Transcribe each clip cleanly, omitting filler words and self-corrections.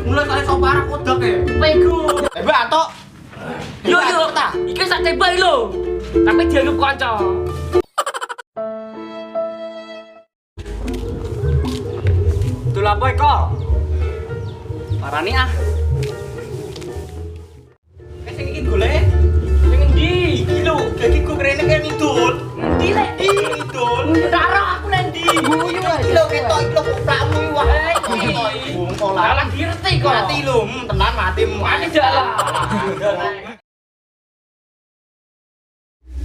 Mulai kali sok parah kodok ya. Pegu. Mbak Anto. Yo iki sak tebak lho. Tapi dianggap kanca. Dul apa iko? Parani ah. Sing iki golek. Sing endi? Iki lho, iki ku krene kene ngidul. Endi lek? Ngidul. Karo aku nanti. Guyu iki lho ketok iki lho koprakmu iki wah. Wong pola. Alah ngerti kok. Mati lho, tenan matimu. Mati jalan.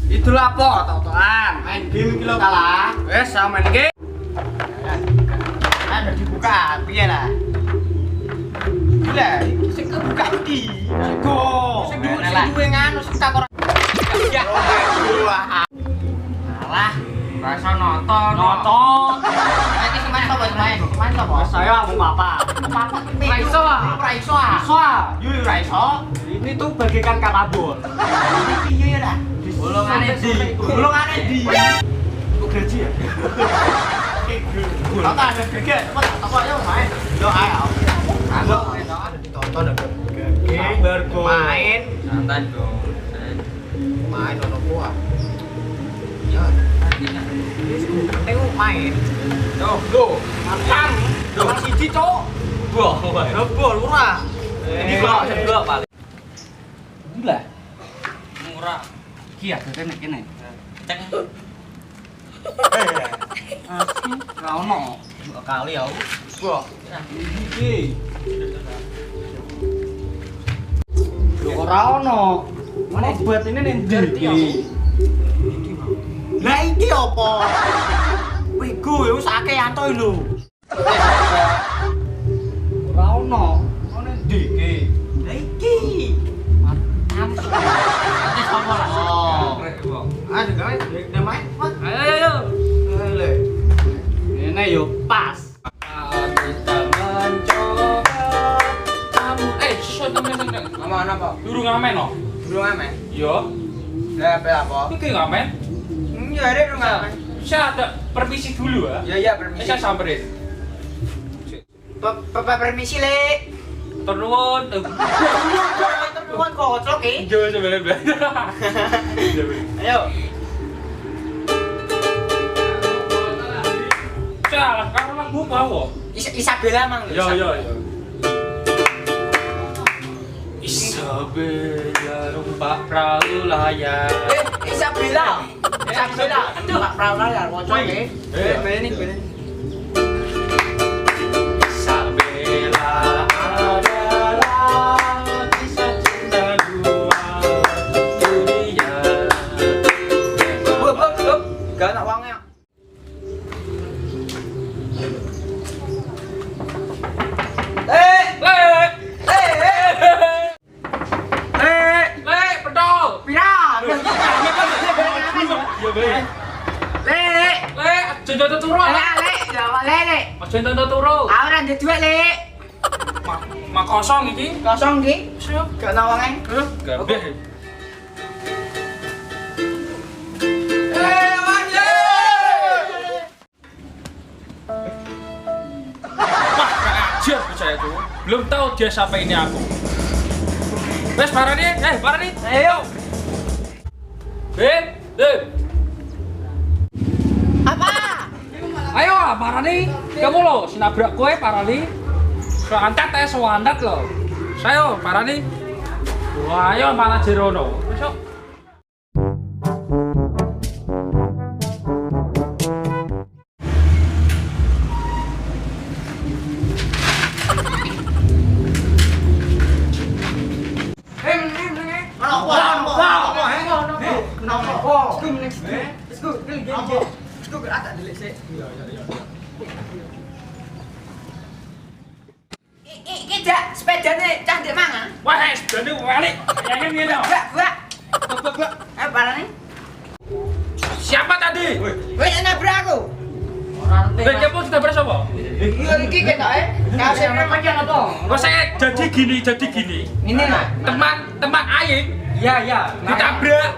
Itu apa, tok-tokan? Main game iki lho kalah. Wes, sama main game. Ada dibuka, piye lah? Gila, sing kebuka iki. Go. Sing duwe nganu sing tak ora. Ya. Alah, rasa nonton. Nonton. Iki sing main sapa main? Main sapa? Saya mau papa. Papa Ra iso ah. Ra iso ah. Iso ah. Yo ra iso. Ini tuh bagikan karabon. Piye ya dah? Bolongane di. Bolongane di. Kok gaji ya? Kalau tak ada gege, apa ya main? Yo ayo. Kalau ada ditonton ada gege, bergo. Main. Santai dong. Main ono kuah. Ya. Teu main. Yo, go. Mantap. Nomor 1, Cok. Gua, wae. Rebol murah. Ini kok seblok paling. Gila. Murah. Ki ya kene. Cek. Ra ono. Kali ya. Wah. Iki. Lho ora ono. Mana buat ini ning ndi? Lah iki apa? Wigo wis akeh antoy lho. Ora ono. Ono ndi iki? Lah iki. Nanti sapa lah? Oh. Ada guys, udah main? Ayo. Lele. Ini yo pas. Kita mencoba. Shot ngamen. Aman apa? Durung ngamen no. Belum ngamen. Yo. Lah apa? Iki ngamen. Ya ada belum ngamen. Saya ada permisi dulu ya. Ya permisi. Saya samperin. Bapak permisi le. Turun. Terus kok cok ki? Jo sebenarnya. Ayo. Salah karena lagu mau. Isabella mang. Yo. Isabella numpak perahu layar. Isabella. Numpak perahu layar kocok ki. Bene. Isabella adalah kisah cinta dua dunia. Gak nak uangnya. Pedol. Pira. Le. Jodoh turu. Le. Jawab le. Jodoh turu. Ora ndek dhuwit le. Mak kosong iki. Kosong ki. Gak nak uangnya. Gabeh. Ajar percaya tuh. Belum tahu dia siapa ini aku. Wes Parani. Ayo. Beb. Apa? Ayo Parani. Kamu lo sinabrak kowe Parani. Sewandat lo. Sayo Parani. Wah, ayo malah jerono. Besok. Iki jak sepedane cah ndek mangan. Wah, sepedane balik. Kayaknya ngene lho. Bak. Parane. Siapa tadi? Wis nabrak aku. Kamu sudah bersama? Iya iki ketoke. Kaos e panjang apa? Kok saya jadi gini. Ini lho. Teman Aing Iya. ditabrak.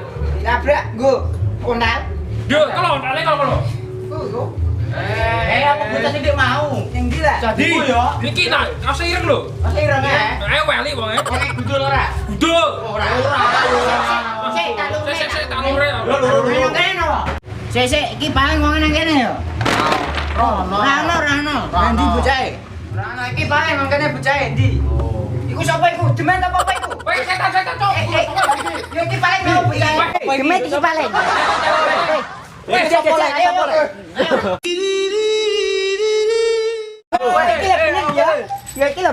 Nabrak nggo. Konal. Yo, kalau. Nggo. Aku bocah sithik mau. Yang gila. Jadi yo. Niki tak kase ireng lho. Masih ireng ya. Ayo weli wong e. Nek gudul ora? Gudul. Ora. Sik tak lure. Sik tak lure. Nang kene apa? Sik iki paling wong nang kene yo. Rano. Endi bocahe? Rano iki paling nang kene bocahe endi? Iku sapa iku? Demet apa iku? Wes setan cok. Yo iki paling mau bocahe. Demet iki paling. Wes sapa lek? Ayo. Iki lho bener ya. Ya iki lho